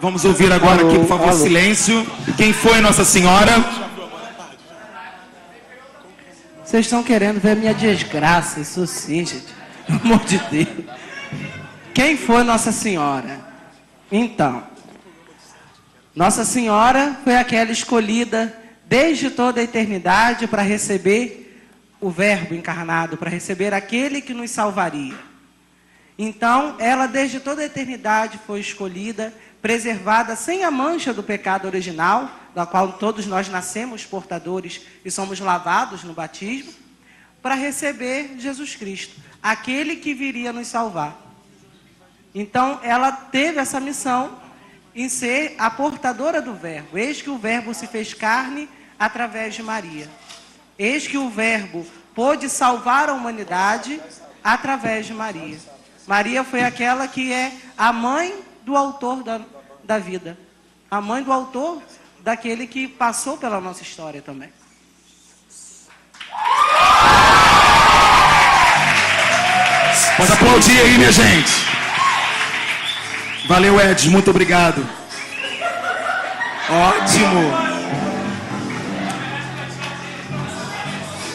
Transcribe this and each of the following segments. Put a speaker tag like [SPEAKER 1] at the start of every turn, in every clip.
[SPEAKER 1] Vamos ouvir agora aqui, por favor, silêncio. Quem foi Nossa Senhora?
[SPEAKER 2] Vocês estão querendo ver minha desgraça, isso sim, gente. Pelo amor de Deus. Quem foi Nossa Senhora? Então, Nossa Senhora foi aquela escolhida desde toda a eternidade para receber o Verbo encarnado, para receber aquele que nos salvaria. Então, ela desde toda a eternidade foi escolhida, preservada sem a mancha do pecado original, da qual todos nós nascemos portadores e somos lavados no batismo, para receber Jesus Cristo, aquele que viria nos salvar. Então, ela teve essa missão em ser a portadora do Verbo. Eis que o Verbo se fez carne através de Maria. Eis que o Verbo pôde salvar a humanidade através de Maria. Maria foi aquela que é a mãe do autor da vida. A mãe do autor daquele que passou pela nossa história também.
[SPEAKER 1] Pode aplaudir aí, minha gente. Valeu, Ed, muito obrigado. Ótimo.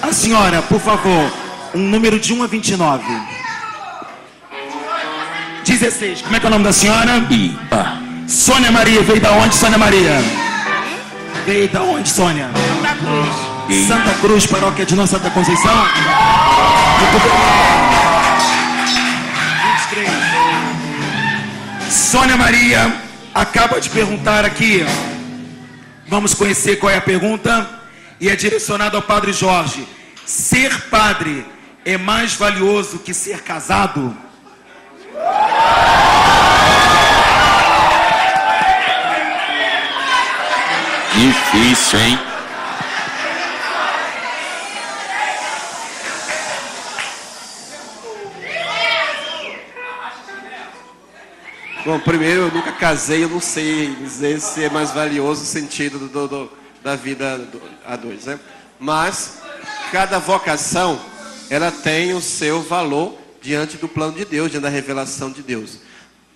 [SPEAKER 1] A senhora, por favor, um número de 1 a 29. 16, como é que é o nome da senhora? Sônia Maria, veio da onde, Sônia Maria? Veio da onde, Sônia?
[SPEAKER 3] Santa Cruz.
[SPEAKER 1] Santa Cruz, paróquia de Nossa Santa Conceição? Muito bem. 23. Sônia Maria acaba de perguntar aqui. Vamos conhecer qual é a pergunta. E é direcionada ao Padre Jorge. Ser padre é mais valioso que ser casado?
[SPEAKER 4] Difícil, hein?
[SPEAKER 5] Bom, primeiro, eu nunca casei, eu não sei dizer se é mais valioso o sentido da vida a dois, né? Mas cada vocação, ela tem o seu valor diante do plano de Deus, diante da revelação de Deus.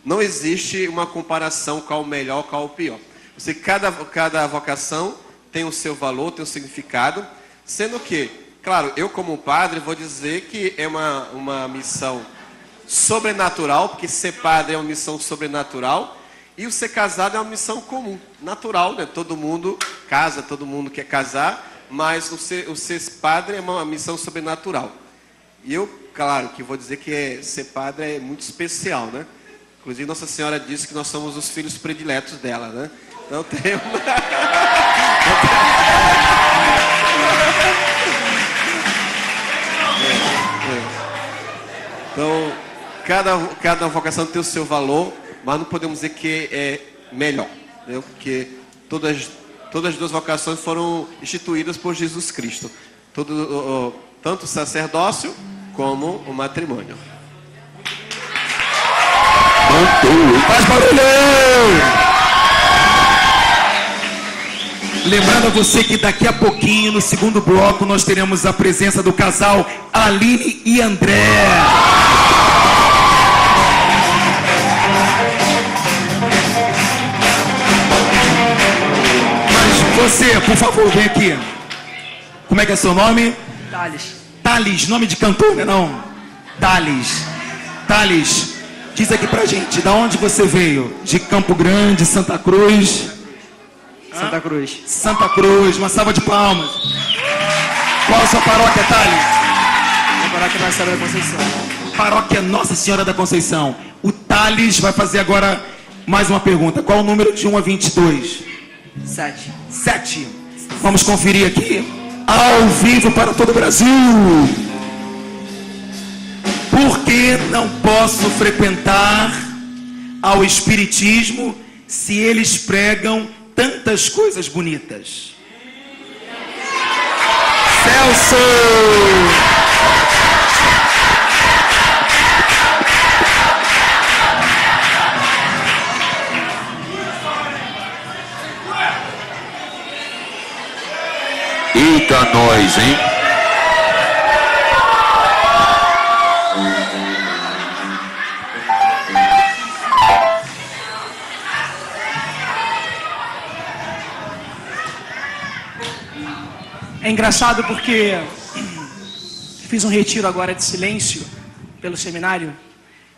[SPEAKER 5] Não existe uma comparação qual o melhor, qual o pior. Cada vocação tem o seu valor, tem o significado, sendo que, claro, eu como padre vou dizer que é uma missão sobrenatural, porque ser padre é uma missão sobrenatural, e o ser casado é uma missão comum, natural, né? Todo mundo casa, todo mundo quer casar, mas o ser padre é uma missão sobrenatural. E eu, claro, que vou dizer que ser padre é muito especial, né? Inclusive Nossa Senhora disse que nós somos os filhos prediletos dela, né? Não tem. Então, cada vocação tem o seu valor, mas não podemos dizer que é melhor, né? Porque todas as duas vocações foram instituídas por Jesus Cristo. Tanto o sacerdócio como o matrimônio.
[SPEAKER 1] Faz barulho! Lembrando a você que daqui a pouquinho, no segundo bloco, nós teremos a presença do casal Aline e André. Mas você, por favor, vem aqui. Como é que é seu nome?
[SPEAKER 2] Thales.
[SPEAKER 1] Thales, nome de cantor, né não? Thales. Thales, diz aqui pra gente, da onde você veio? De Campo Grande, Santa Cruz?
[SPEAKER 2] Santa Cruz.
[SPEAKER 1] Santa Cruz, uma salva de palmas. Qual a sua paróquia, Thales?
[SPEAKER 2] A paróquia Nossa Senhora da Conceição.
[SPEAKER 1] Paróquia Nossa Senhora da Conceição. O Thales vai fazer agora mais uma pergunta. Qual o número de 1 a 22?
[SPEAKER 2] 7.
[SPEAKER 1] 7. Vamos conferir aqui. Ao vivo para todo o Brasil. Por que não posso frequentar ao Espiritismo se eles pregam tantas coisas bonitas? Celso!
[SPEAKER 4] Eita, nós, hein?
[SPEAKER 3] É engraçado porque fiz um retiro agora de silêncio pelo seminário,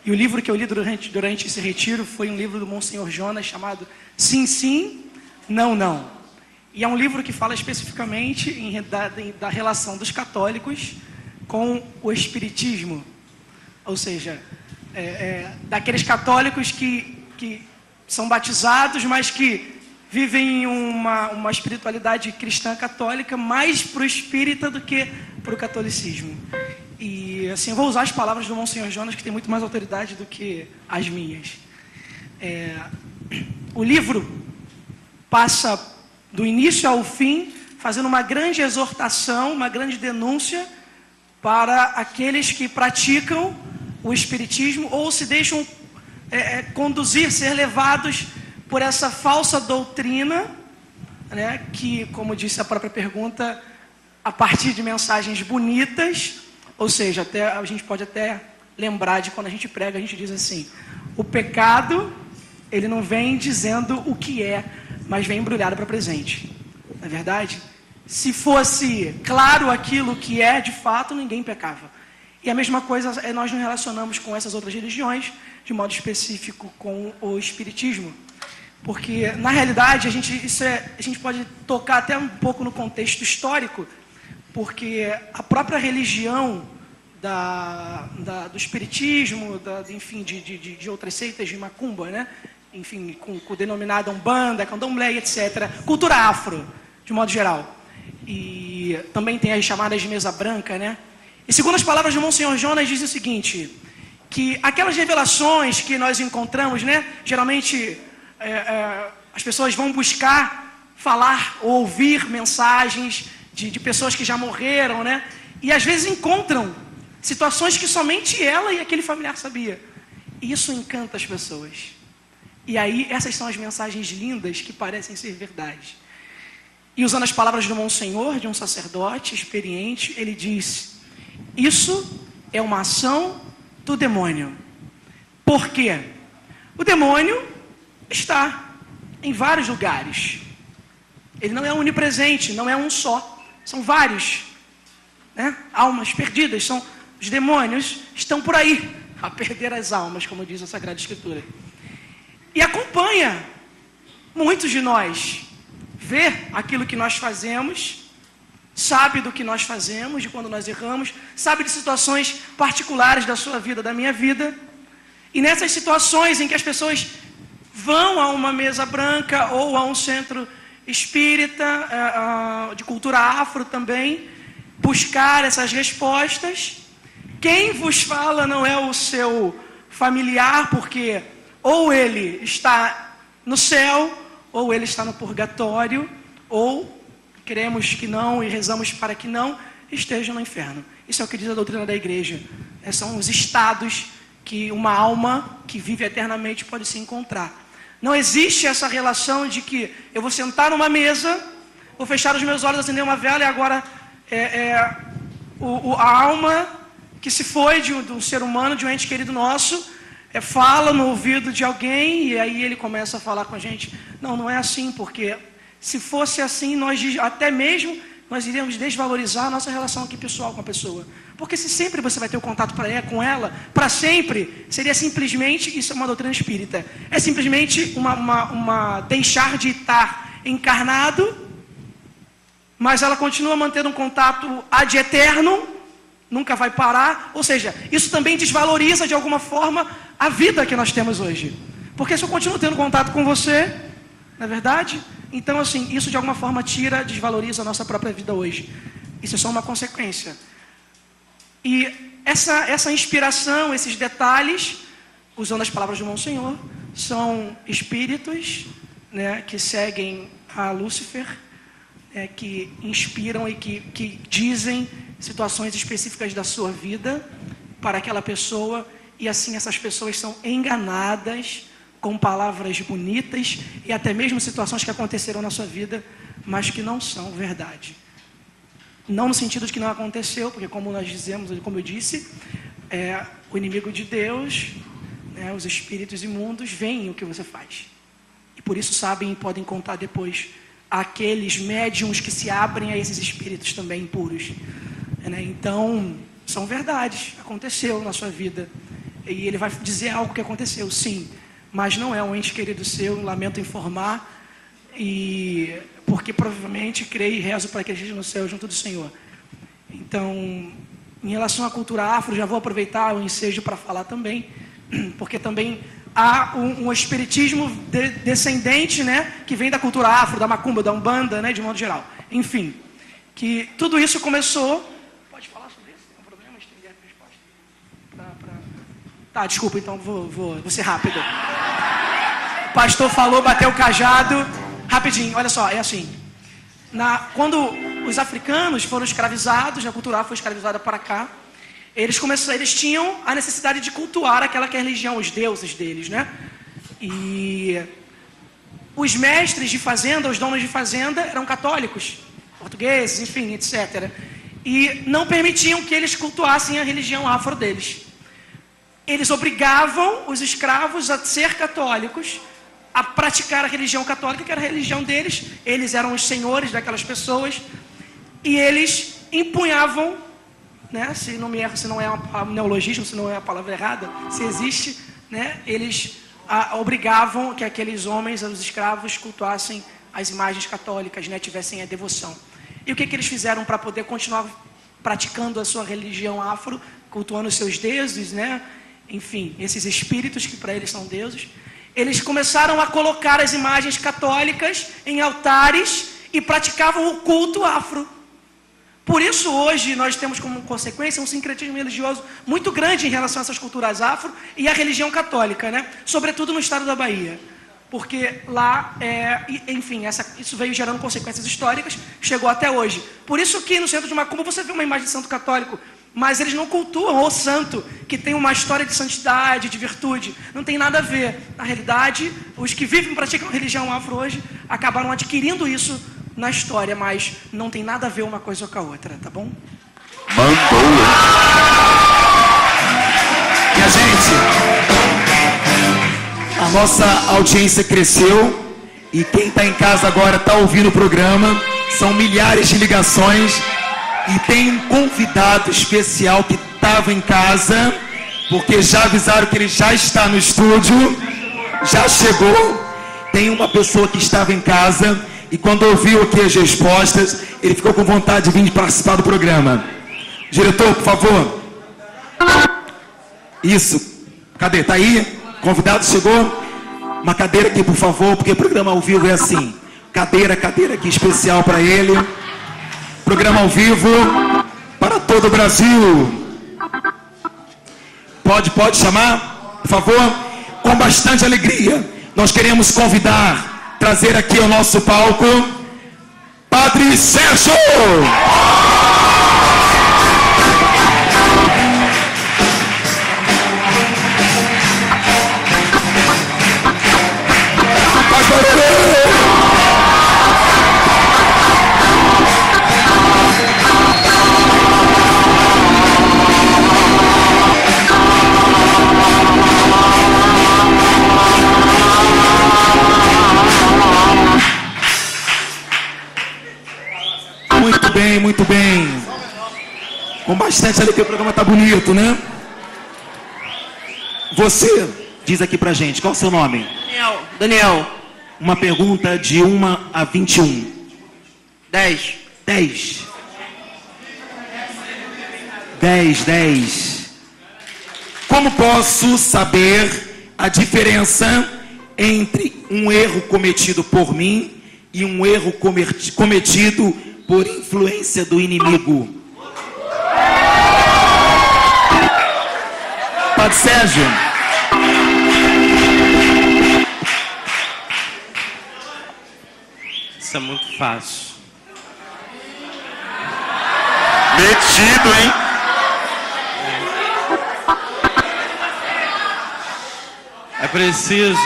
[SPEAKER 3] e o livro que eu li durante esse retiro foi um livro do Monsenhor Jonas chamado Sim, Sim, Não, Não. E é um livro que fala especificamente da relação dos católicos com o espiritismo. Ou seja, daqueles católicos que são batizados, mas que vivem uma espiritualidade cristã católica mais para o espírita do que para o catolicismo. E assim, eu vou usar as palavras do Monsenhor Jonas, que tem muito mais autoridade do que as minhas. O livro passa do início ao fim, fazendo uma grande exortação, uma grande denúncia para aqueles que praticam o espiritismo ou se deixam conduzir, ser levados por essa falsa doutrina, né, que, como disse a própria pergunta, a partir de mensagens bonitas, ou seja, a gente pode até lembrar de quando a gente prega, a gente diz assim: o pecado, ele não vem dizendo o que é, mas vem embrulhado para presente. Não é verdade? Se fosse claro aquilo que é, de fato, ninguém pecava. E a mesma coisa nós nos relacionamos com essas outras religiões, de modo específico com o espiritismo. Porque, na realidade, a gente pode tocar até um pouco no contexto histórico, porque a própria religião do espiritismo, enfim, de outras seitas de macumba, né? Enfim, com denominada umbanda, candomblé, etc. Cultura afro, de modo geral. E também tem as chamadas de mesa branca, né? E segundo as palavras do Monsenhor Jonas, diz o seguinte, que aquelas revelações que nós encontramos, né? Geralmente as pessoas vão buscar falar ou ouvir mensagens de pessoas que já morreram, né? E às vezes encontram situações que somente ela e aquele familiar sabia. E isso encanta as pessoas. E aí essas são as mensagens lindas que parecem ser verdade. E usando as palavras do Monsenhor, de um sacerdote experiente, ele diz: isso é uma ação do demônio. Por quê? O demônio está em vários lugares. Ele não é onipresente, não é um só. São vários, né? Almas perdidas. Os demônios estão por aí a perder as almas, como diz a Sagrada Escritura. E acompanha muitos de nós. Vê aquilo que nós fazemos, sabe do que nós fazemos, de quando nós erramos, sabe de situações particulares da sua vida, da minha vida. E nessas situações em que as pessoas vão a uma mesa branca ou a um centro espírita, de cultura afro também, buscar essas respostas, quem vos fala não é o seu familiar, porque ou ele está no céu, ou ele está no purgatório, ou queremos que não e rezamos para que não esteja no inferno. Isso é o que diz a doutrina da igreja. São os estados que uma alma que vive eternamente pode se encontrar. Não existe essa relação de que eu vou sentar numa mesa, vou fechar os meus olhos, acender uma vela e agora a alma que se foi de um ser humano, de um ente querido nosso, fala no ouvido de alguém e aí ele começa a falar com a gente. Não, não é assim, porque se fosse assim, nós iríamos desvalorizar a nossa relação aqui pessoal com a pessoa. Porque se sempre você vai ter o contato com ela, para sempre, seria simplesmente, isso é uma doutrina espírita, é simplesmente uma deixar de estar encarnado, mas ela continua mantendo um contato ad eterno, nunca vai parar. Ou seja, isso também desvaloriza de alguma forma a vida que nós temos hoje. Porque se eu continuo tendo contato com você, não é verdade? Então, assim, isso de alguma forma desvaloriza a nossa própria vida hoje. Isso é só uma consequência. E essa inspiração, esses detalhes, usando as palavras do Monsenhor, são espíritos, né, que seguem a Lúcifer, que inspiram e que dizem situações específicas da sua vida para aquela pessoa, e assim essas pessoas são enganadas com palavras bonitas e até mesmo situações que aconteceram na sua vida, mas que não são verdade. Não no sentido de que não aconteceu, porque como nós dizemos, como eu disse, o inimigo de Deus, os espíritos imundos, veem o que você faz. E por isso sabem e podem contar depois aqueles médiums que se abrem a esses espíritos também impuros. Né? Então, são verdades, aconteceu na sua vida. E ele vai dizer algo que aconteceu, sim, mas não é um ente querido seu, lamento informar, e porque provavelmente creio e rezo para que ele esteja no céu junto do Senhor. Então, em relação à cultura afro, já vou aproveitar o ensejo para falar também, porque também há um espiritismo descendente, né, que vem da cultura afro, da macumba, da umbanda, né, de modo geral. Enfim, que tudo isso começou... Pode falar sobre isso? Tem um problema de ter resposta? Tá, desculpa, então vou ser rápido. O pastor falou, bateu o cajado. Rapidinho, olha só, é assim. Quando os africanos foram escravizados, a cultura afro foi escravizada para cá, eles tinham a necessidade de cultuar aquela que é a religião, os deuses deles, né? E os mestres de fazenda, os donos de fazenda, eram católicos, portugueses, enfim, etc. E não permitiam que eles cultuassem a religião afro deles. Eles obrigavam os escravos a ser católicos, a praticar a religião católica, que era a religião deles. Eles eram os senhores daquelas pessoas, e eles empunhavam, né, se não é um neologismo, se não é a palavra errada, se existe, né, eles obrigavam que aqueles homens, os escravos, cultuassem as imagens católicas, né, tivessem a devoção. E o que eles fizeram para poder continuar praticando a sua religião afro, cultuando os seus deuses, né, enfim, esses espíritos que para eles são deuses? Eles começaram a colocar as imagens católicas em altares e praticavam o culto afro. Por isso, hoje, nós temos como consequência um sincretismo religioso muito grande em relação a essas culturas afro e a religião católica, né? Sobretudo no estado da Bahia. Porque lá, enfim, isso veio gerando consequências históricas, chegou até hoje. Por isso que no centro de Macumba você vê uma imagem de santo católico, mas eles não cultuam o santo, que tem uma história de santidade, de virtude. Não tem nada a ver. Na realidade, os que vivem e praticam a religião afro hoje acabaram adquirindo isso na história, mas não tem nada a ver uma coisa com a outra, tá bom?
[SPEAKER 4] Mandou.
[SPEAKER 1] E a gente, a nossa audiência cresceu, e quem está em casa agora está ouvindo o programa, são milhares de ligações. E tem um convidado especial que estava em casa, porque já avisaram que ele já está no estúdio, já chegou. Tem uma pessoa que estava em casa e quando ouviu aqui as respostas, ele ficou com vontade de vir participar do programa. Diretor, por favor. Isso. Cadê? Tá aí? Convidado chegou? Uma cadeira aqui, por favor, porque o programa ao vivo é assim. Cadeira aqui especial para ele. Programa ao vivo para todo o Brasil. Pode chamar, por favor? Com bastante alegria, nós queremos trazer aqui ao nosso palco, Padre Sérgio! Muito bem. Com bastante alegria, o programa tá bonito, né? Você, diz aqui pra gente, qual é o seu nome?
[SPEAKER 2] Daniel.
[SPEAKER 1] Uma pergunta de 1 a 21.
[SPEAKER 2] 10.
[SPEAKER 1] 10. 10. Como posso saber a diferença entre um erro cometido por mim e um erro cometido por influência do inimigo? Padre Sérgio.
[SPEAKER 6] Isso é muito fácil.
[SPEAKER 4] Metido, hein?
[SPEAKER 6] É preciso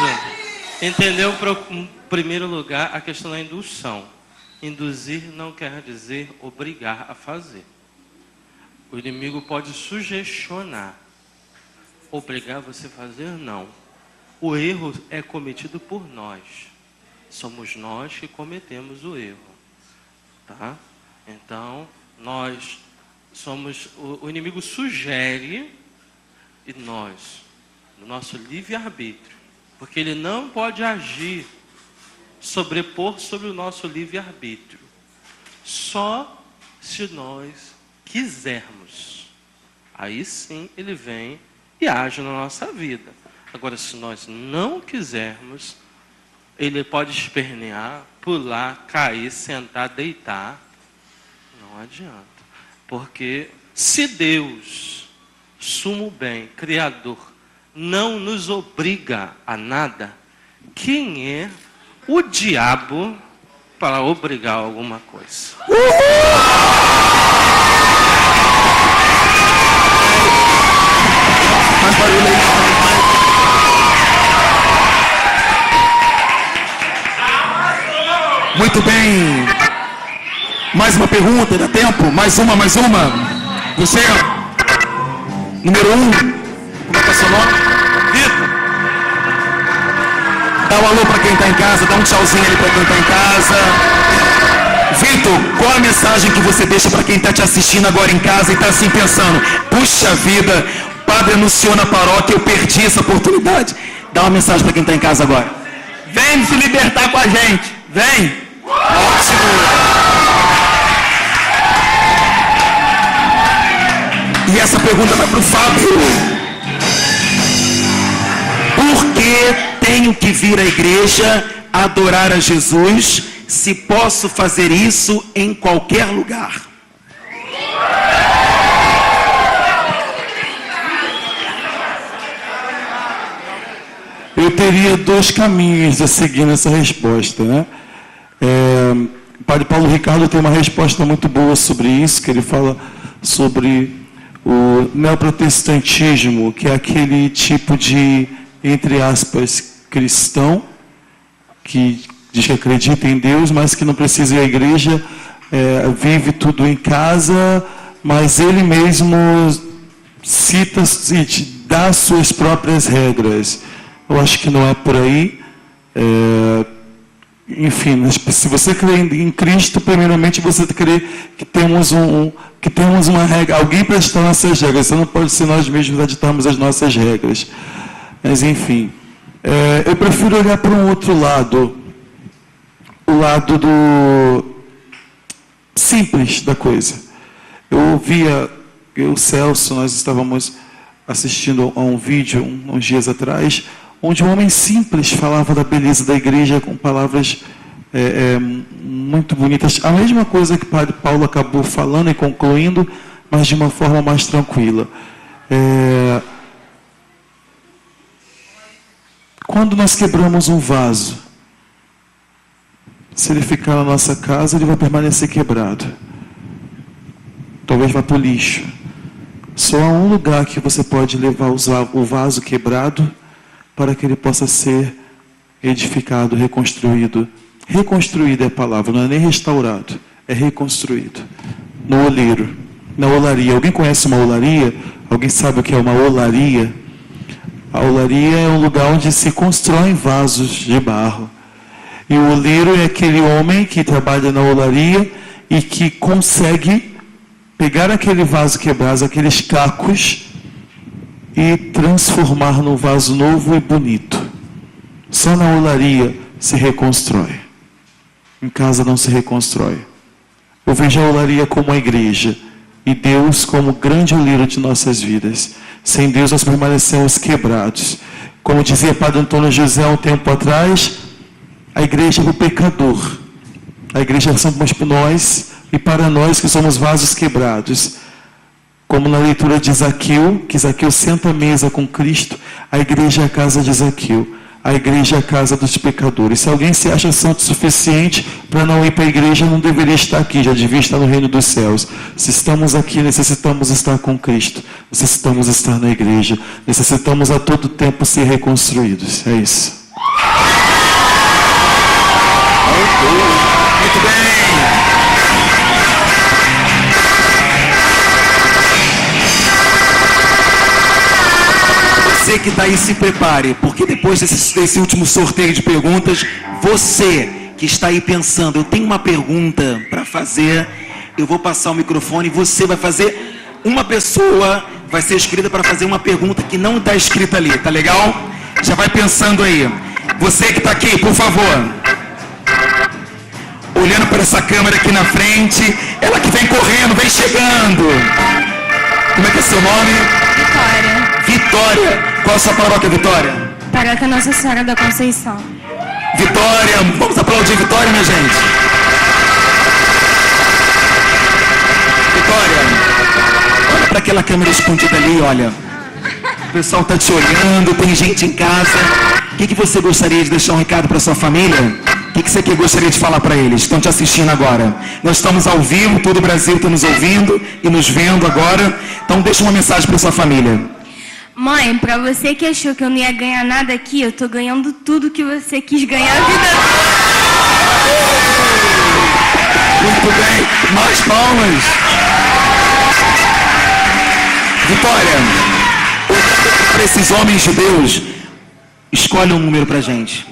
[SPEAKER 6] entender, em primeiro lugar, a questão da indução. Induzir não quer dizer obrigar a fazer. O inimigo pode sugestionar. Obrigar você a fazer, não. O erro é cometido por nós. somos nós que cometemos o erro, tá? Então, nós somos, o inimigo sugere, e nós, no nosso livre-arbítrio, porque ele não pode agir, sobrepor sobre o nosso livre-arbítrio, só se nós quisermos. Aí sim ele vem e age na nossa vida. Agora, se nós não quisermos, ele pode espernear, pular, cair, sentar, deitar. Não adianta. Porque se Deus, sumo bem, Criador, não nos obriga a nada, quem é o diabo para obrigar alguma coisa?
[SPEAKER 1] Muito bem. Mais uma pergunta, dá tempo? Mais uma. Você, número 1. Como é que é seu nome? Vitor. Dá um alô para quem está em casa, dá um tchauzinho ali para quem está em casa. Vitor, qual a mensagem que você deixa para quem está te assistindo agora em casa e está assim pensando, puxa vida, o padre anunciou na paróquia, eu perdi essa oportunidade. Dá uma mensagem para quem está em casa agora. Vem se libertar com a gente, vem. Ótimo. E essa pergunta vai para o Fábio. Por que tenho que vir à igreja adorar a Jesus se posso fazer isso em qualquer lugar?
[SPEAKER 7] Eu teria 2 caminhos a seguir nessa resposta, né? O padre Paulo Ricardo tem uma resposta muito boa sobre isso, que ele fala sobre o neoprotestantismo, que é aquele tipo de, entre aspas, cristão, que diz que acredita em Deus, mas que não precisa ir à igreja, vive tudo em casa, mas ele mesmo cita e dá suas próprias regras. Eu acho que não é por aí. Enfim, se você crê em Cristo, primeiramente você crê que temos uma regra, alguém para ditar nossas regras. Você não pode ser nós mesmos a ditarmos as nossas regras. Mas enfim, eu prefiro olhar para um outro lado, o lado do simples da coisa. Eu e o Celso, nós estávamos assistindo a um vídeo uns dias atrás, onde um homem simples falava da beleza da igreja com palavras muito bonitas. A mesma coisa que o padre Paulo acabou falando e concluindo, mas de uma forma mais tranquila. Quando nós quebramos um vaso, se ele ficar na nossa casa, ele vai permanecer quebrado. Talvez vá para o lixo. Só há um lugar que você pode levar o vaso quebrado para que ele possa ser edificado, reconstruído. Reconstruído é a palavra, não é nem restaurado, é reconstruído. No oleiro, na olaria. Alguém conhece uma olaria? Alguém sabe o que é uma olaria? A olaria é um lugar onde se constroem vasos de barro. E o oleiro é aquele homem que trabalha na olaria e que consegue pegar aquele vaso quebrado, aqueles cacos, e transformar num vaso novo e bonito. Só na olaria se reconstrói. Em casa não se reconstrói. Eu vejo a olaria como a igreja e Deus como o grande oleiro de nossas vidas. Sem Deus nós permanecemos quebrados. Como dizia Padre Antônio José há um tempo atrás, a igreja é o pecador. A igreja somos por nós e para nós que somos vasos quebrados. Como na leitura de Zaqueu, que Zaqueu senta à mesa com Cristo, a igreja é a casa de Zaqueu. A igreja é a casa dos pecadores. Se alguém se acha santo o suficiente para não ir para a igreja, não deveria estar aqui, já devia estar no reino dos céus. Se estamos aqui, necessitamos estar com Cristo. Necessitamos estar na igreja. Necessitamos a todo tempo ser reconstruídos. É isso.
[SPEAKER 1] Muito bem. Você que está aí, se prepare, porque depois desse último sorteio de perguntas, Você que está aí pensando, eu tenho uma pergunta para fazer, eu vou passar o microfone, você vai fazer, uma pessoa vai ser escolhida para fazer uma pergunta que não está escrita ali, tá legal? Já vai pensando aí. Você que está aqui, por favor. Olhando para essa câmera aqui na frente, ela que vem correndo, vem chegando. Como é que é seu nome?
[SPEAKER 8] Vitória.
[SPEAKER 1] Vitória. Qual a sua paróquia, Vitória?
[SPEAKER 8] Paróquia Nossa Senhora da Conceição.
[SPEAKER 1] Vitória, vamos aplaudir Vitória, minha gente. Vitória, olha para aquela câmera escondida ali, olha. O pessoal está te olhando, tem gente em casa. O que você gostaria de deixar um recado para sua família? O que você gostaria de falar para eles? Estão te assistindo agora. Nós estamos ao vivo, todo o Brasil está nos ouvindo e nos vendo agora. Então deixa uma mensagem para sua família.
[SPEAKER 8] Mãe, pra você que achou que eu não ia ganhar nada aqui, eu tô ganhando tudo que você quis ganhar a vida toda.
[SPEAKER 1] Muito bem, mais palmas. Vitória, para esses homens de Deus, escolhe um número pra gente.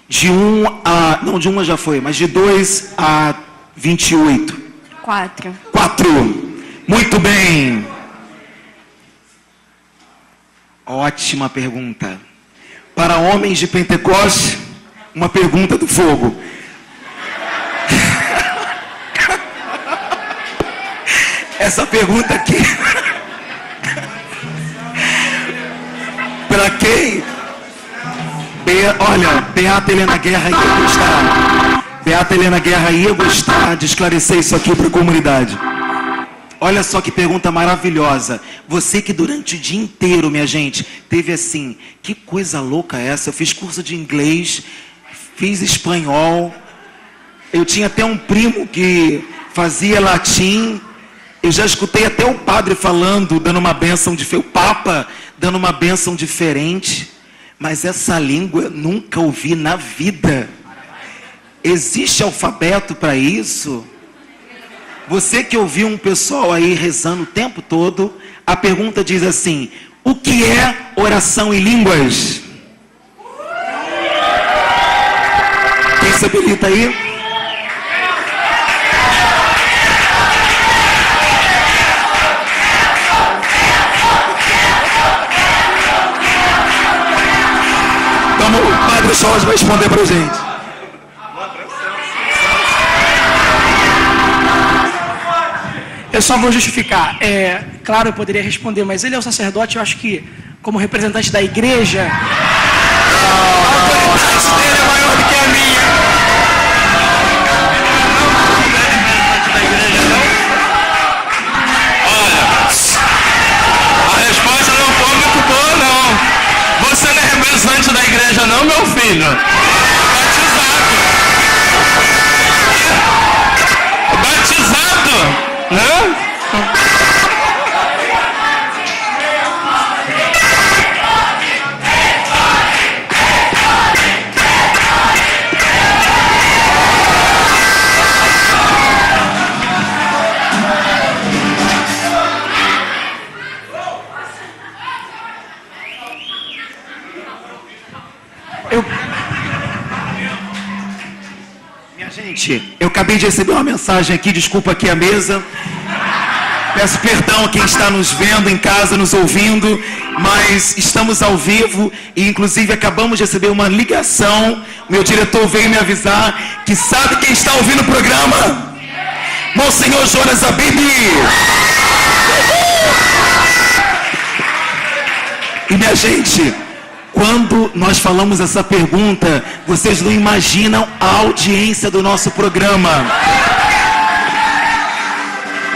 [SPEAKER 1] De 1 a... Não, de 1 já foi, mas de 2 a 28.
[SPEAKER 8] 4.
[SPEAKER 1] 4. Muito bem. Ótima pergunta. Para homens de Pentecostes, uma pergunta do fogo. Essa pergunta aqui. Para quem? Olha, Beata Helena Guerra ia gostar. Beata Helena Guerra ia gostar de esclarecer isso aqui para a comunidade. Olha só que pergunta maravilhosa. Você que durante o dia inteiro, minha gente, teve assim, que coisa louca essa? Eu fiz curso de inglês, fiz espanhol, eu tinha até um primo que fazia latim, eu já escutei até o padre falando, dando uma bênção o Papa dando uma bênção diferente, mas essa língua eu nunca ouvi na vida. Existe alfabeto para isso? Você que ouviu um pessoal aí rezando o tempo todo, a pergunta diz assim: o que é oração em línguas? Quem se habilita aí? Então o Padre Jorge vai responder pra gente.
[SPEAKER 3] Eu só vou justificar. Claro, eu poderia responder, mas ele é o sacerdote, eu acho que, como representante da igreja,
[SPEAKER 1] A autoridade dele é maior do que a minha.
[SPEAKER 6] Olha, a resposta não foi muito boa, não. Você não é representante da igreja, não, meu filho. Batizado, né?
[SPEAKER 1] Minha gente, eu acabei de receber uma mensagem aqui, desculpa aqui a mesa. Peço perdão a quem está nos vendo em casa, nos ouvindo, mas estamos ao vivo e inclusive acabamos de receber uma ligação. Meu diretor veio me avisar que sabe quem está ouvindo o programa? Monsenhor Jonas Abib. E minha gente, quando nós falamos essa pergunta, vocês não imaginam a audiência do nosso programa.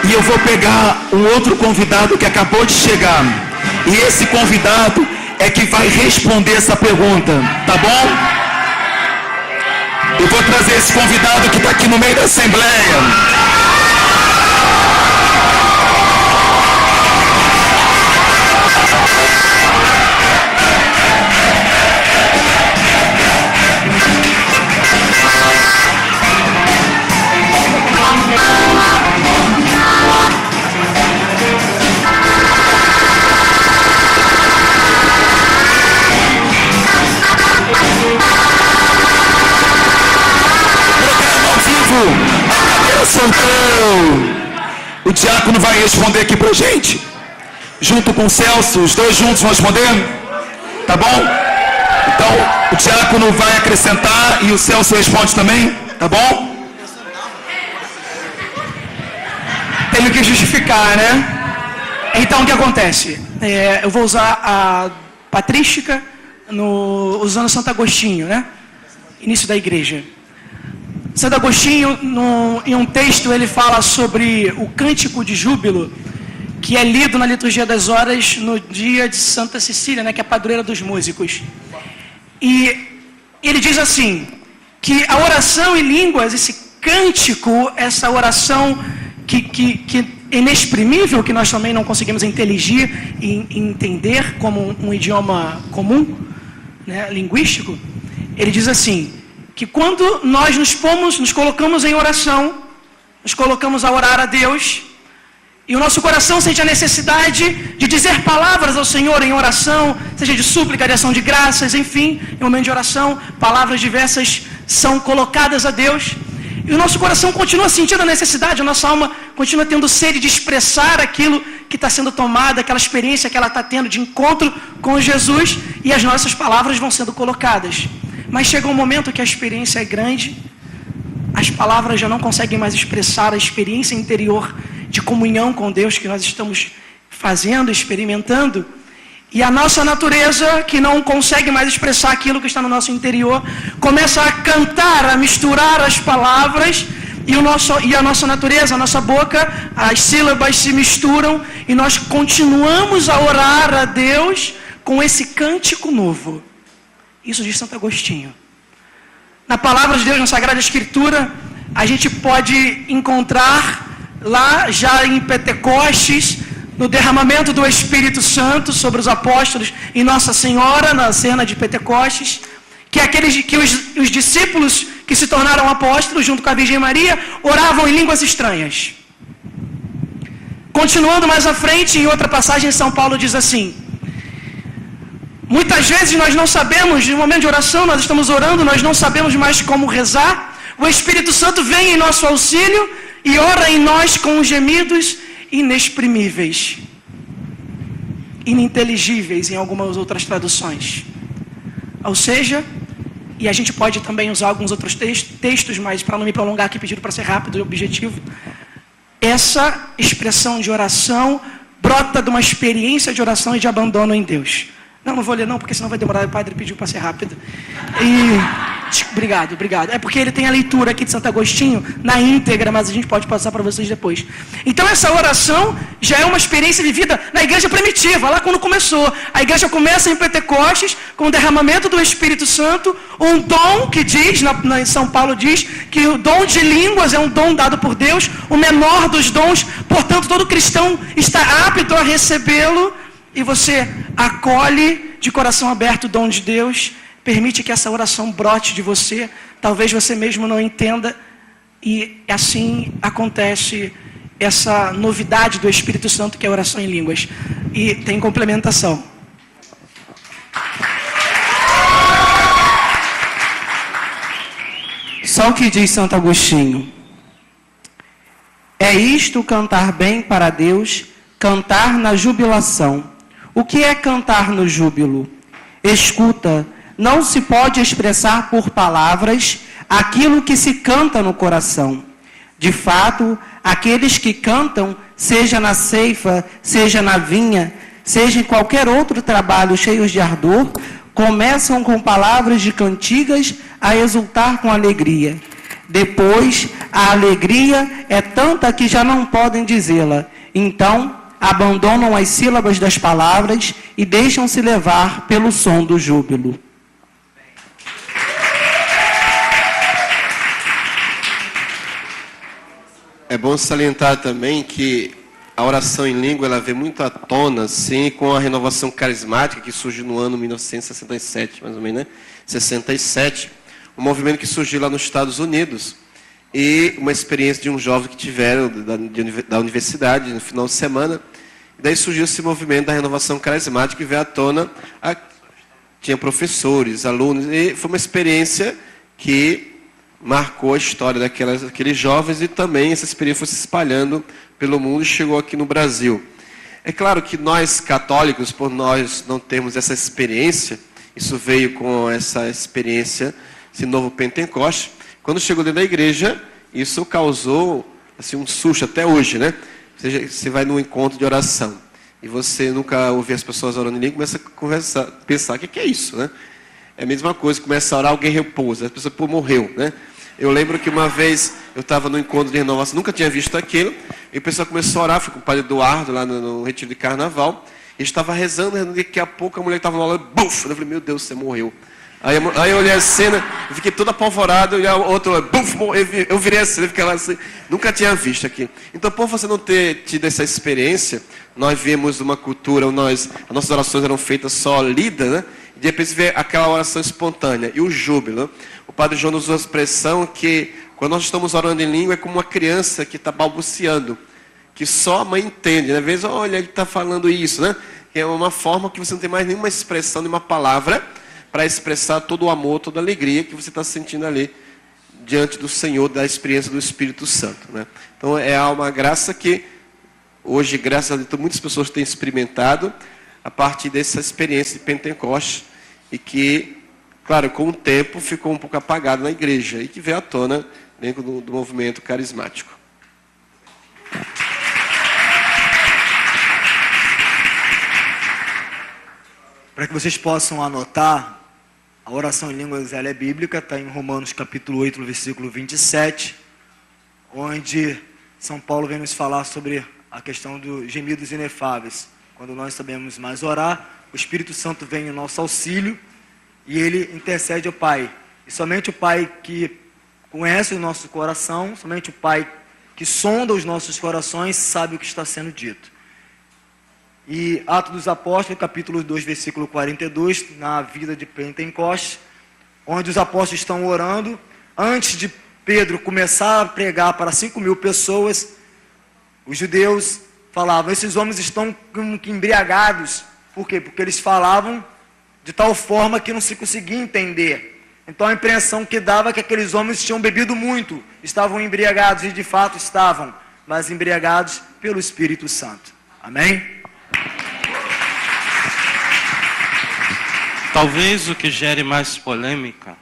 [SPEAKER 1] E eu vou pegar um outro convidado que acabou de chegar. E esse convidado é que vai responder essa pergunta, tá bom? Eu vou trazer esse convidado que está aqui no meio da assembleia. Acertou! O diácono vai responder aqui pra gente. Junto com o Celso, os dois juntos vão responder? Tá bom? Então, o diácono vai acrescentar e o Celso responde também, tá bom?
[SPEAKER 3] Tenho que justificar, né? Então, o que acontece? Eu vou usar a patrística usando Santo Agostinho, né? Início da igreja. Santo Agostinho, em um texto, ele fala sobre o cântico de júbilo, que é lido na liturgia das horas no dia de Santa Cecília, né, que é a padroeira dos músicos. E ele diz assim, que a oração em línguas, esse cântico, essa oração que é inexprimível, que nós também não conseguimos inteligir e entender como um idioma comum, né, linguístico, ele diz assim, que quando nós nos colocamos em oração, nos colocamos a orar a Deus, e o nosso coração sente a necessidade de dizer palavras ao Senhor em oração, seja de súplica, de ação de graças, enfim, em momento de oração, palavras diversas são colocadas a Deus, e o nosso coração continua sentindo a necessidade, a nossa alma continua tendo sede de expressar aquilo que está sendo tomado, aquela experiência que ela está tendo de encontro com Jesus, e as nossas palavras vão sendo colocadas. Mas chega um momento que a experiência é grande, as palavras já não conseguem mais expressar a experiência interior de comunhão com Deus que nós estamos fazendo, experimentando, e a nossa natureza, que não consegue mais expressar aquilo que está no nosso interior, começa a cantar, a misturar as palavras, e a nossa natureza, a nossa boca, as sílabas se misturam, e nós continuamos a orar a Deus com esse cântico novo. Isso diz Santo Agostinho. Na palavra de Deus, na Sagrada Escritura, a gente pode encontrar lá já em Pentecostes, no derramamento do Espírito Santo sobre os apóstolos e Nossa Senhora, na cena de Pentecostes, que os discípulos que se tornaram apóstolos, junto com a Virgem Maria, oravam em línguas estranhas. Continuando mais à frente, em outra passagem, São Paulo diz assim, muitas vezes nós não sabemos, no momento de oração, nós estamos orando, nós não sabemos mais como rezar, o Espírito Santo vem em nosso auxílio e ora em nós com gemidos inexprimíveis, ininteligíveis em algumas outras traduções. Ou seja, e a gente pode também usar alguns outros textos, mas para não me prolongar aqui, pedido para ser rápido e objetivo, essa expressão de oração brota de uma experiência de oração e de abandono em Deus. Não vou ler não, porque senão vai demorar, o padre pediu para ser rápido. Obrigado. É porque ele tem a leitura aqui de Santo Agostinho na íntegra, mas a gente pode passar para vocês depois. Então essa oração já é uma experiência vivida na igreja primitiva, lá quando começou. A igreja começa em Pentecostes, com o derramamento do Espírito Santo, um dom que diz, em São Paulo diz, que o dom de línguas é um dom dado por Deus, o menor dos dons, portanto todo cristão está apto a recebê-lo, e você acolhe de coração aberto o dom de Deus, permite que essa oração brote de você, talvez você mesmo não entenda, e assim acontece essa novidade do Espírito Santo, que é a oração em línguas. E tem complementação.
[SPEAKER 2] Só o que diz Santo Agostinho. É isto cantar bem para Deus, cantar na jubilação. O que é cantar no júbilo? Escuta, não se pode expressar por palavras aquilo que se canta no coração. De fato, aqueles que cantam, seja na ceifa, seja na vinha, seja em qualquer outro trabalho cheios de ardor, começam com palavras de cantigas a exultar com alegria. Depois, a alegria é tanta que já não podem dizê-la. Então, abandonam as sílabas das palavras e deixam-se levar pelo som do júbilo.
[SPEAKER 5] É bom salientar também que a oração em língua ela vem muito à tona, assim, com a renovação carismática que surgiu no ano 1967, mais ou menos, né? 67, um movimento que surgiu lá nos Estados Unidos e uma experiência de um jovem que tiveram da universidade no final de semana. E daí surgiu esse movimento da renovação carismática que veio à tona. Tinha professores, alunos, e foi uma experiência que marcou a história daqueles jovens, e também essa experiência foi se espalhando pelo mundo e chegou aqui no Brasil. É claro que nós católicos, por nós não termos essa experiência, isso veio com essa experiência, esse novo Pentecoste, quando chegou dentro da igreja, isso causou assim, um susto até hoje, né? Você vai num encontro de oração e você nunca ouve as pessoas orando em língua, começa a conversar, pensar, o que é isso, né? É a mesma coisa, começa a orar, alguém repousa, a pessoa morreu, né? Eu lembro que uma vez eu estava no encontro de renovação, nunca tinha visto aquilo, e o pessoal começou a orar, fui com o padre Eduardo lá no retiro de carnaval, e estava rezando, e daqui a pouco a mulher que estava na aula, buf! Eu falei, meu Deus, você morreu. Aí eu olhei a cena, eu fiquei todo apavorado, e a outra, buf! Eu virei a cena, fiquei lá assim, nunca tinha visto aqui. Então, por você não ter tido essa experiência, nós vimos uma cultura, as nossas orações eram feitas só lidas, né? De repente vê aquela oração espontânea e o júbilo. O Padre João usou a expressão que quando nós estamos orando em língua é como uma criança que está balbuciando, que só a mãe entende, né? Às vezes, olha, ele está falando isso, né? Que é uma forma que você não tem mais nenhuma expressão, nenhuma palavra para expressar todo o amor, toda a alegria que você está sentindo ali diante do Senhor, da experiência do Espírito Santo, né? Então é uma graça que hoje, graças a Deus, muitas pessoas têm experimentado a partir dessa experiência de Pentecostes, e que, claro, com o tempo ficou um pouco apagado na igreja, e que veio à tona dentro do movimento carismático.
[SPEAKER 9] Para que vocês possam anotar, a oração em línguas ela é bíblica, está em Romanos capítulo 8, versículo 27, onde São Paulo vem nos falar sobre a questão dos gemidos inefáveis. Quando nós sabemos mais orar, o Espírito Santo vem em nosso auxílio e ele intercede ao Pai. E somente o Pai que conhece o nosso coração, somente o Pai que sonda os nossos corações, sabe o que está sendo dito. E Atos dos Apóstolos, capítulo 2, versículo 42, na vida de Pentecostes, onde os apóstolos estão orando, antes de Pedro começar a pregar para 5.000 pessoas, os judeus falavam, esses homens estão embriagados. Por quê? Porque eles falavam de tal forma que não se conseguia entender. Então a impressão que dava é que aqueles homens tinham bebido muito, estavam embriagados, e de fato estavam, mas embriagados pelo Espírito Santo. Amém?
[SPEAKER 6] Talvez o que gere mais polêmica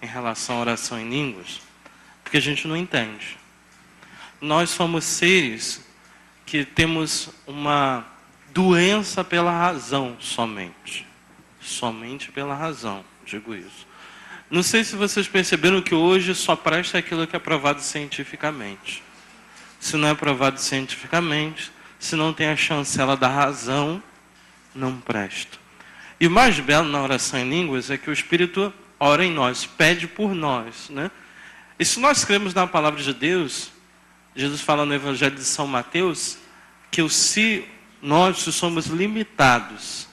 [SPEAKER 6] em relação à oração em línguas, porque a gente não entende. Nós somos seres que temos uma doença pela razão somente. Somente pela razão, digo isso. Não sei se vocês perceberam que hoje só presta aquilo que é provado cientificamente. Se não é provado cientificamente, se não tem a chancela da razão, não presta. E o mais belo na oração em línguas é que o Espírito ora em nós, pede por nós, né? E se nós cremos na palavra de Deus, Jesus fala no Evangelho de São Mateus, que nós somos limitados,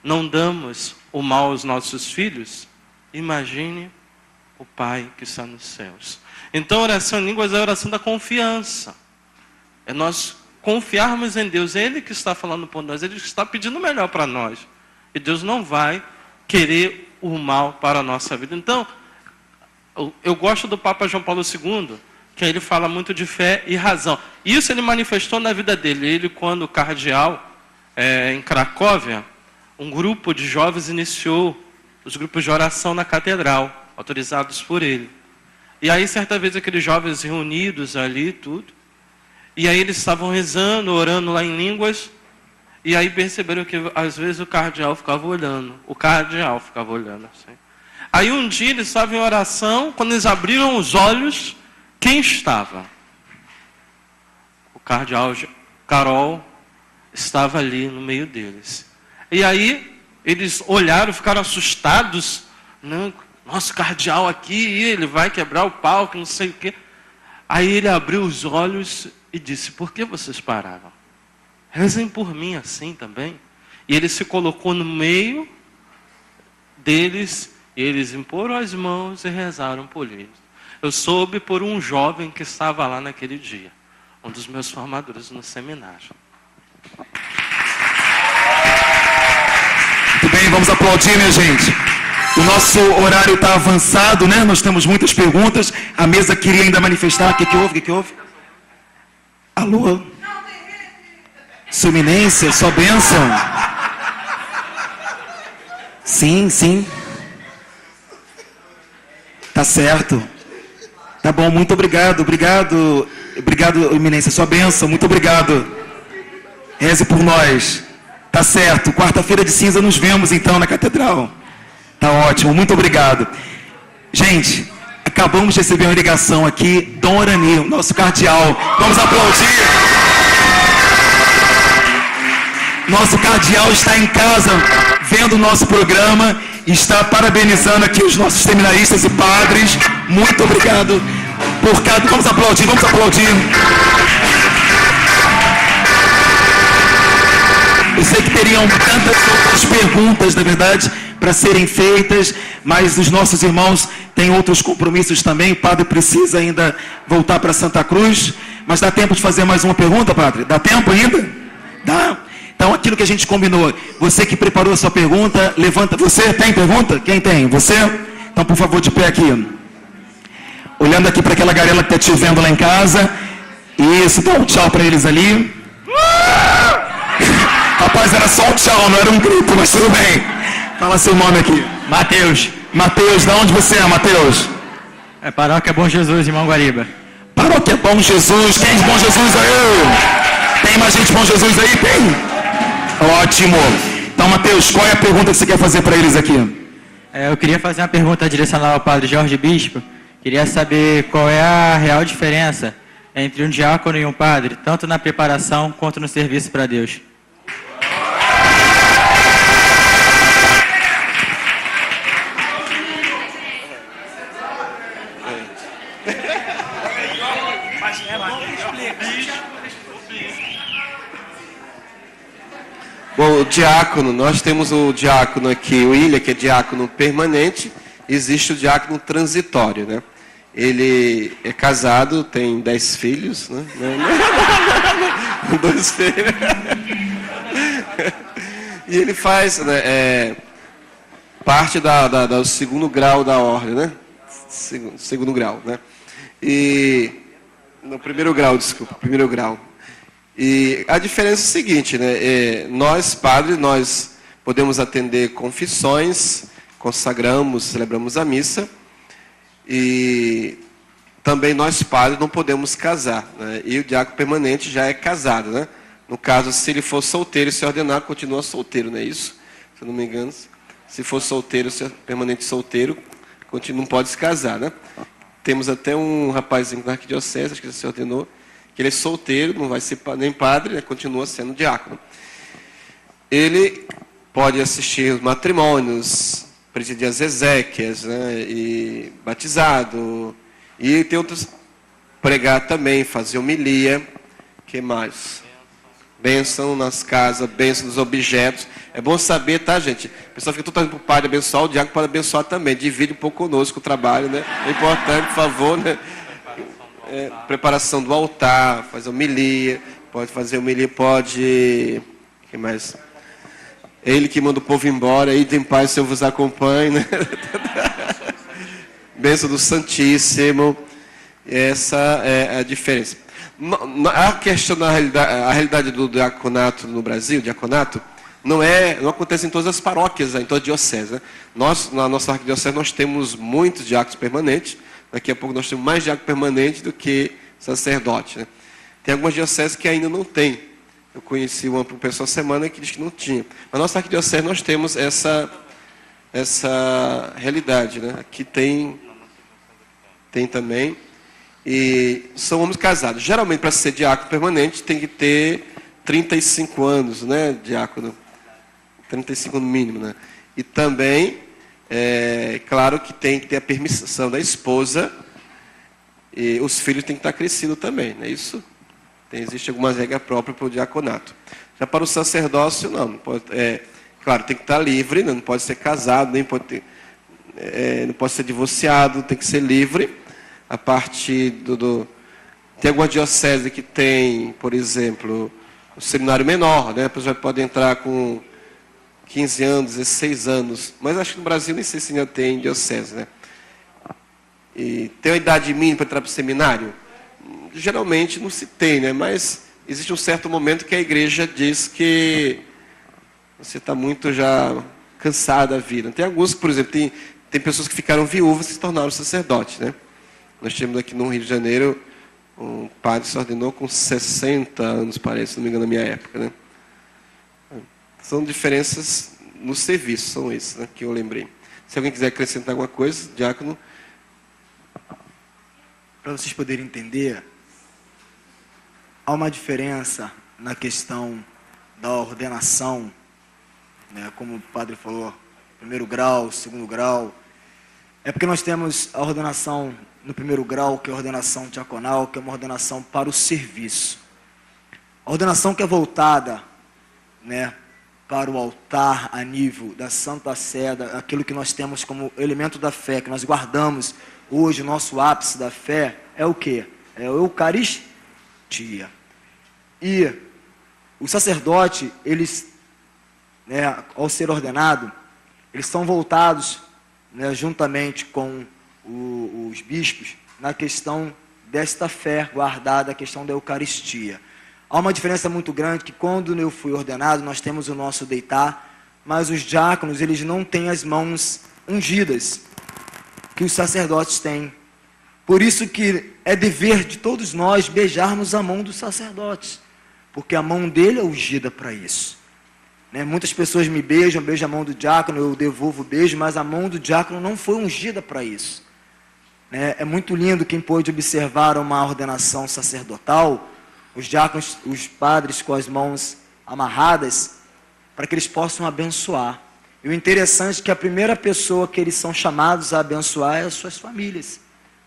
[SPEAKER 6] não damos o mal aos nossos filhos, imagine o Pai que está nos céus. Então a oração em línguas é a oração da confiança. É nós confiarmos em Deus, é Ele que está falando por nós, Ele que está pedindo o melhor para nós. E Deus não vai querer o mal para a nossa vida. Então, eu gosto do Papa João Paulo II, que ele fala muito de fé e razão. Isso ele manifestou na vida dele. Ele, quando cardeal, em Cracóvia, um grupo de jovens iniciou os grupos de oração na catedral, autorizados por ele. E aí, certa vez, aqueles jovens reunidos ali, tudo, e aí eles estavam rezando, orando lá em línguas, e aí perceberam que, às vezes, o cardeal ficava olhando. Assim. Aí, um dia, eles estavam em oração, quando eles abriram os olhos, quem estava? O cardeal Carol estava ali no meio deles. E aí, eles olharam, ficaram assustados. Não, nosso cardeal aqui, ele vai quebrar o pau, que não sei o quê. Aí ele abriu os olhos e disse, por que vocês pararam? Rezem por mim assim também. E ele se colocou no meio deles, e eles imporam as mãos e rezaram por eles. Eu soube por um jovem que estava lá naquele dia, um dos meus formadores no seminário.
[SPEAKER 1] Muito bem, vamos aplaudir, minha gente. O nosso horário está avançado, né? Nós temos muitas perguntas. A mesa queria ainda manifestar. O que houve? O que houve? Alô? Sua Eminência, sua bênção. Sim. Tá certo. Tá bom, muito obrigado. Obrigado, Eminência, sua bênção. Muito obrigado. Reze por nós. Tá certo. Quarta-feira de cinza nos vemos então na catedral. Tá ótimo, muito obrigado. Gente, acabamos de receber uma ligação aqui, Dom Arani, nosso cardeal. Vamos aplaudir. Nosso cardeal está em casa, vendo o nosso programa, e está parabenizando aqui os nossos seminaristas e padres. Muito obrigado por cada... Vamos aplaudir. Eu sei que teriam tantas outras perguntas, na verdade, para serem feitas, mas os nossos irmãos têm outros compromissos também. O padre precisa ainda voltar para Santa Cruz. Mas dá tempo de fazer mais uma pergunta, padre? Dá tempo ainda? Dá? Então, aquilo que a gente combinou. Você que preparou a sua pergunta, levanta. Você tem pergunta? Quem tem? Você? Então, por favor, de pé aqui. Olhando aqui para aquela garela que está te vendo lá em casa. Isso, dá um tchau para eles ali. Rapaz, era só um tchau, não era um grito, mas tudo bem. Fala seu nome aqui.
[SPEAKER 10] Mateus.
[SPEAKER 1] Mateus, de onde você é, Mateus?
[SPEAKER 10] É Paróquia Bom Jesus, irmão Guariba.
[SPEAKER 1] Paróquia Bom Jesus. Quem é de Bom Jesus aí? Tem mais gente de Bom Jesus aí? Tem? Ótimo. Então, Mateus, qual é a pergunta que você quer fazer para eles aqui?
[SPEAKER 10] Eu queria fazer uma pergunta direcionada ao padre Jorge Bispo. Queria saber qual é a real diferença entre um diácono e um padre, tanto na preparação quanto no serviço para Deus.
[SPEAKER 5] Bom, o diácono, nós temos o diácono aqui, o Ilha, que é diácono permanente, existe o diácono transitório, né? Ele é casado, tem 10 filhos, né? 2 filhos. E ele faz, né, parte do segundo grau da ordem, né? Segundo grau, né? E no primeiro grau, desculpa, primeiro grau. E a diferença é a seguinte, né? Nós, padres, nós podemos atender confissões, consagramos, celebramos a missa. E também nós, padres, não podemos casar, né? E o diácono permanente já é casado, né? No caso, se ele for solteiro e se ordenar, continua solteiro, não é isso? Se eu não me engano. Se for solteiro, se permanente solteiro, não pode se casar, né? Temos até um rapazinho da arquidiocese, acho que já se ordenou, que ele é solteiro, não vai ser nem padre, né? Continua sendo diácono. Ele pode assistir os matrimônios, presidir as exéquias, né? E batizado, e tem outros, pregar também, fazer homilia, que mais? Bênção nas casas, bênção nos objetos. É bom saber, tá, gente? O pessoal fica tudo para o padre abençoar, o diácono pode abençoar também. Divide um pouco conosco o trabalho, né? É importante, por favor, né? Preparação do altar, fazer homilia, pode fazer homilia, pode... O que mais? Ele que manda o povo embora, aí tem paz, se eu vos acompanho, né? Bênção do Santíssimo. Essa é a diferença. A questão a realidade do diaconato no Brasil, diaconato, não acontece em todas as paróquias, em toda a diocese, né? Nós, na nossa arquidiocese, nós temos muitos diáconos permanentes. Daqui a pouco nós temos mais diácono permanente do que sacerdote, né? Tem algumas dioceses que ainda não tem. Eu conheci uma pessoa semana que diz que não tinha. Mas na nossa arquidiocese nós temos essa realidade, né? Aqui tem também. E são homens casados. Geralmente, para ser diácono permanente, tem que ter 35 anos, né, diácono? 35 no mínimo, né? E também, claro que tem que ter a permissão da esposa, e os filhos têm que estar crescidos também, não é isso? Existe algumas regras próprias para o diaconato. Já para o sacerdócio, não pode, claro, tem que estar livre, não pode ser casado, nem pode ter, não pode ser divorciado, tem que ser livre. A partir tem alguma diocese que tem, por exemplo, o seminário menor, né? A pessoa pode entrar com 15 anos, 16 anos. Mas acho que no Brasil nem sei se ainda tem diocese, né? E tem uma idade mínima para entrar para o seminário? Geralmente não se tem, né? Mas existe um certo momento que a igreja diz que você está muito já cansado da vida. Tem alguns, por exemplo, tem pessoas que ficaram viúvas e se tornaram sacerdotes, né? Nós tivemos aqui no Rio de Janeiro um padre que se ordenou com 60 anos, parece, se não me engano, na minha época, né? São diferenças no serviço, são esses, né, que eu lembrei. Se alguém quiser acrescentar alguma coisa, diácono.
[SPEAKER 9] Para vocês poderem entender, há uma diferença na questão da ordenação, né, como o padre falou, primeiro grau, segundo grau. É porque nós temos a ordenação no primeiro grau, que é a ordenação diaconal, que é uma ordenação para o serviço. A ordenação que é voltada, né, para o altar a nível da Santa Sé, aquilo que nós temos como elemento da fé, que nós guardamos hoje, o nosso ápice da fé, é o quê? É a Eucaristia. E o sacerdote, eles, né, ao ser ordenado, eles são voltados, né, juntamente com os bispos, na questão desta fé guardada, a questão da Eucaristia. Há uma diferença muito grande que quando eu fui ordenado, nós temos o nosso deitar, mas os diáconos, eles não têm as mãos ungidas, que os sacerdotes têm. Por isso que é dever de todos nós beijarmos a mão dos sacerdotes, porque a mão dele é ungida para isso. Né? Muitas pessoas me beijam a mão do diácono, eu devolvo o beijo, mas a mão do diácono não foi ungida para isso. Né? É muito lindo quem pôde observar uma ordenação sacerdotal, os diáconos, os padres com as mãos amarradas, para que eles possam abençoar. E o interessante é que a primeira pessoa que eles são chamados a abençoar é as suas famílias,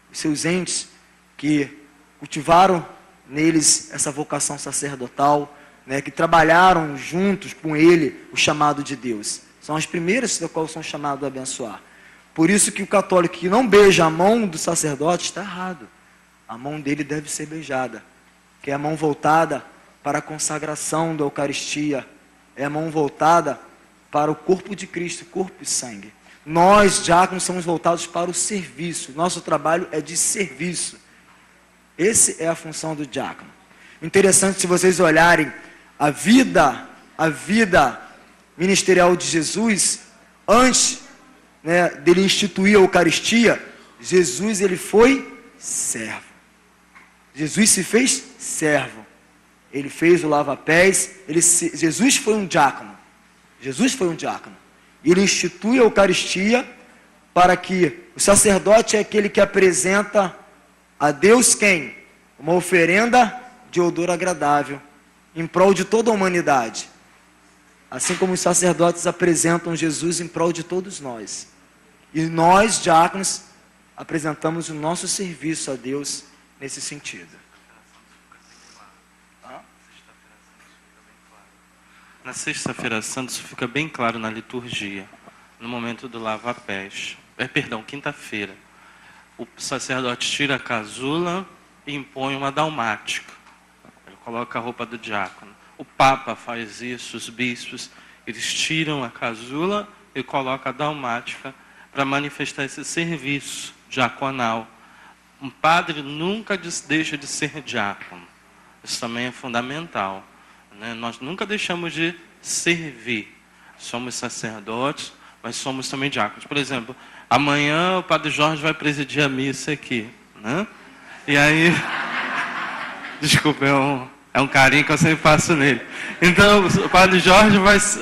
[SPEAKER 9] os seus entes, que cultivaram neles essa vocação sacerdotal, né, que trabalharam juntos com ele o chamado de Deus. São as primeiras da qual são chamados a abençoar. Por isso que o católico que não beija a mão do sacerdote está errado. A mão dele deve ser beijada, que é a mão voltada para a consagração da Eucaristia, é a mão voltada para o corpo de Cristo, corpo e sangue. Nós, diáconos, somos voltados para o serviço. Nosso trabalho é de serviço. Essa é a função do diácono. Interessante, se vocês olharem a vida ministerial de Jesus, antes, né, dele instituir a Eucaristia, Jesus, ele foi servo. Jesus se fez servo. Ele fez o lava-pés. Jesus foi um diácono. Jesus foi um diácono. Ele institui a Eucaristia para que o sacerdote é aquele que apresenta a Deus quem? Uma oferenda de odor agradável, em prol de toda a humanidade. Assim como os sacerdotes apresentam Jesus em prol de todos nós. E nós, diáconos, apresentamos o nosso serviço a Deus nesse sentido.
[SPEAKER 6] Na Sexta-feira Santa, isso fica bem claro na liturgia, no momento do lava-pés. Quinta-feira. O sacerdote tira a casula e impõe uma dalmática. Ele coloca a roupa do diácono. O Papa faz isso, os bispos, eles tiram a casula e colocam a dalmática para manifestar esse serviço diaconal. Um padre nunca deixa de ser diácono. Isso também é fundamental. Né? Nós nunca deixamos de servir. Somos sacerdotes, mas somos também diáconos. Por exemplo, amanhã o Padre Jorge vai presidir a missa aqui. Né? E aí... Desculpa, é um carinho que eu sempre faço nele. Então, o Padre Jorge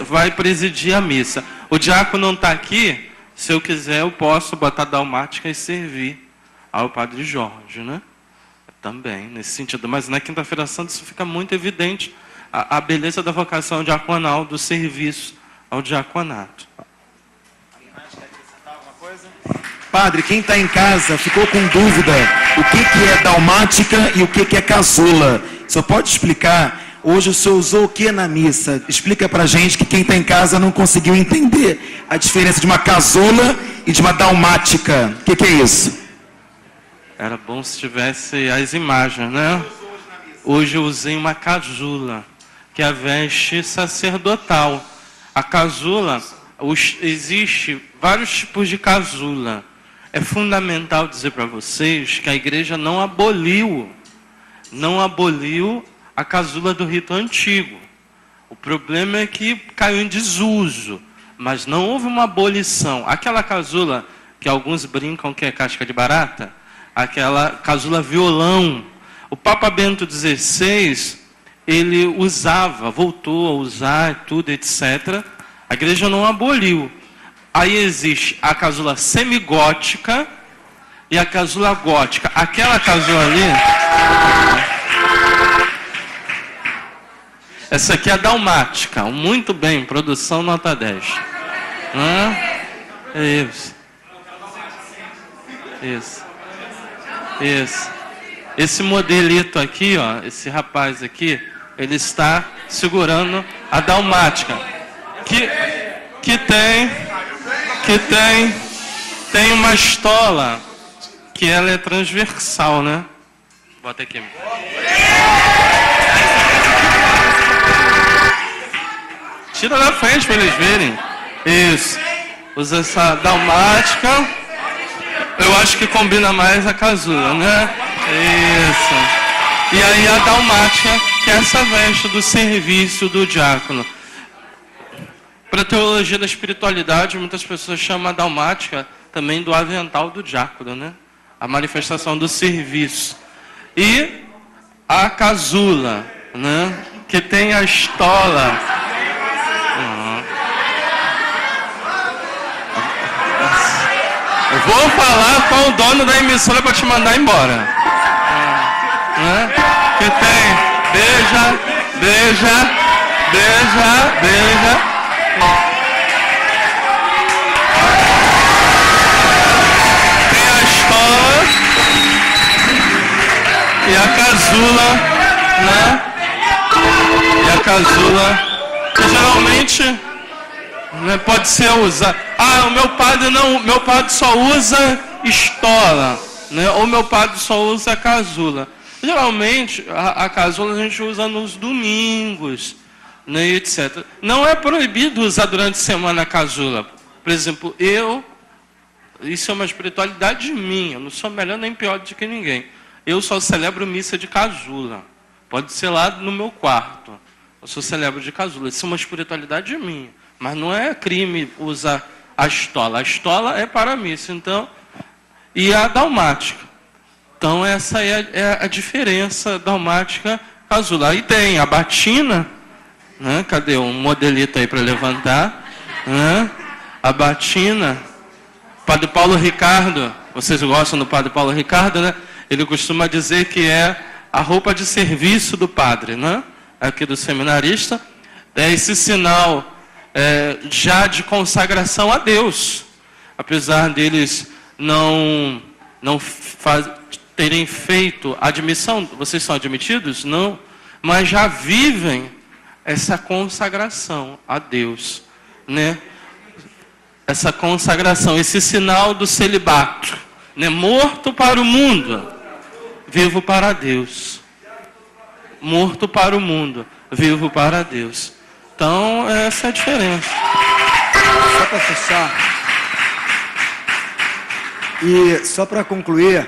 [SPEAKER 6] vai presidir a missa. O diácono não está aqui. Se eu quiser, eu posso botar dalmática e servir ao Padre Jorge, né? Também, nesse sentido. Mas na Quinta-feira Santa isso fica muito evidente, a beleza da vocação diaconal, do serviço ao diaconato.
[SPEAKER 1] Padre, quem está em casa ficou com dúvida o que é dalmática e o que é casula. Só pode explicar? Hoje o senhor usou o que na missa? Explica pra gente que quem está em casa não conseguiu entender a diferença de uma casula e de uma dalmática. O que é isso?
[SPEAKER 6] Era bom se tivesse as imagens, né? Hoje eu usei uma casula, que é a veste sacerdotal. A casula, existe vários tipos de casula. É fundamental dizer para vocês que a igreja não aboliu a casula do rito antigo. O problema é que caiu em desuso, mas não houve uma abolição. Aquela casula que alguns brincam que é casca de barata, aquela casula violão, o Papa Bento XVI, ele usava, voltou a usar tudo, etc. A igreja não aboliu. Aí existe a casula semigótica e a casula gótica. Aquela casula ali, essa aqui é a dalmática. Muito bem, produção nota 10. É isso. Isso. Esse modelito aqui, ó, esse rapaz aqui, ele está segurando a dalmática. Que tem uma estola que ela é transversal, né? Bota aqui. Tira da frente para eles verem. Isso. Usa essa dalmática. Eu acho que combina mais a casula, né? Isso. E aí a dalmática, que é essa veste do serviço do diácono. Para a teologia da espiritualidade, muitas pessoas chamam a dalmática também do avental do diácono, né? A manifestação do serviço. E a casula, né? Que tem a estola. Eu vou falar com o dono da emissora para te mandar embora. Né? Que tem. Beija. Tem a estola e a casula, né? E a casula, que geralmente, né, pode ser usada. Ah, o meu padre só usa estola, né? Ou meu padre só usa casula. Geralmente, a casula a gente usa nos domingos, né, etc. Não é proibido usar durante a semana a casula. Por exemplo, isso é uma espiritualidade minha, eu não sou melhor nem pior do que ninguém. Eu só celebro missa de casula. Pode ser lá no meu quarto. Eu só celebro de casula. Isso é uma espiritualidade minha. Mas não é crime usar a estola. A estola é para a missa, então. E a dalmática. Então essa é a diferença dalmática casula. Aí tem a batina, né? Cadê um modelito aí para levantar? Né? A batina. Padre Paulo Ricardo, vocês gostam do Padre Paulo Ricardo, né? Ele costuma dizer que é a roupa de serviço do padre, né? Aqui do seminarista. É esse sinal já de consagração a Deus. Apesar deles não terem feito admissão, vocês são admitidos? Não. Mas já vivem essa consagração a Deus, né? Essa consagração, esse sinal do celibato, né? Morto para o mundo, vivo para Deus. Morto para o mundo, vivo para Deus. Então, essa é a diferença.
[SPEAKER 9] Só para fechar, e só para concluir,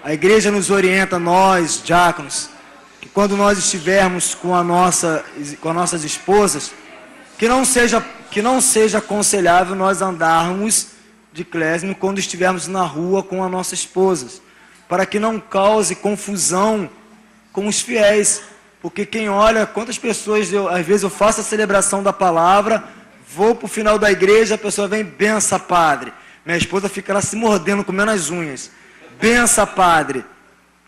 [SPEAKER 9] a igreja nos orienta, nós, diáconos, que quando nós estivermos com as nossas esposas, que não seja aconselhável nós andarmos de clésimo quando estivermos na rua com as nossas esposas, para que não cause confusão com os fiéis. Porque quem olha, quantas pessoas, às vezes eu faço a celebração da palavra, vou para o final da igreja, a pessoa vem, bença padre. Minha esposa fica lá se mordendo, comendo as unhas. Bença padre.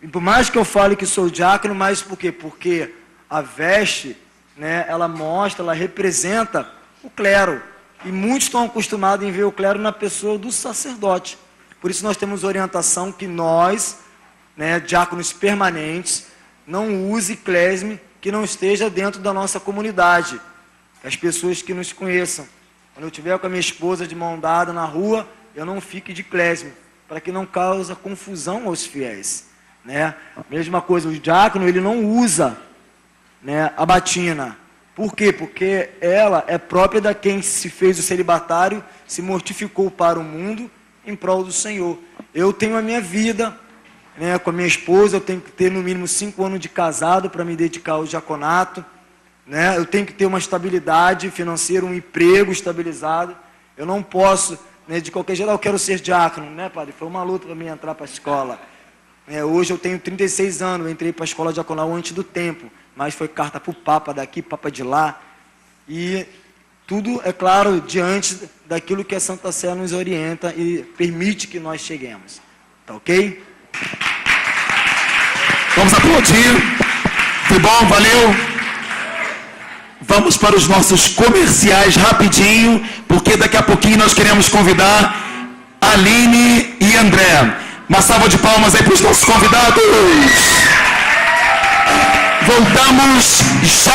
[SPEAKER 9] E por mais que eu fale que sou diácono, mas por quê? Porque a veste, né, ela mostra, ela representa o clero. E muitos estão acostumados em ver o clero na pessoa do sacerdote. Por isso nós temos orientação que nós, né, diáconos permanentes, não use clésime que não esteja dentro da nossa comunidade. As pessoas que nos conheçam. Quando eu estiver com a minha esposa de mão dada na rua, eu não fique de clésime, para que não cause confusão aos fiéis, né? Mesma coisa, o diácono, ele não usa, né, a batina. Por quê? Porque ela é própria da quem se fez o celibatário, se mortificou para o mundo em prol do Senhor. Eu tenho a minha vida, né, com a minha esposa, eu tenho que ter no mínimo 5 anos de casado para me dedicar ao diaconato, né? Eu tenho que ter uma estabilidade financeira, um emprego estabilizado. Eu não posso, né, de qualquer jeito, eu quero ser diácono, né, padre? Foi uma luta para mim entrar para a escola. Hoje eu tenho 36 anos, eu entrei para a escola diaconal antes do tempo, mas foi carta para o Papa daqui, Papa de lá. E tudo, é claro, diante daquilo que a Santa Sé nos orienta e permite que nós cheguemos. Tá ok?
[SPEAKER 1] Vamos aplaudir. Foi bom, valeu. Vamos para os nossos comerciais rapidinho, porque daqui a pouquinho nós queremos convidar Aline e André. Uma salva de palmas aí para os nossos convidados. Voltamos já.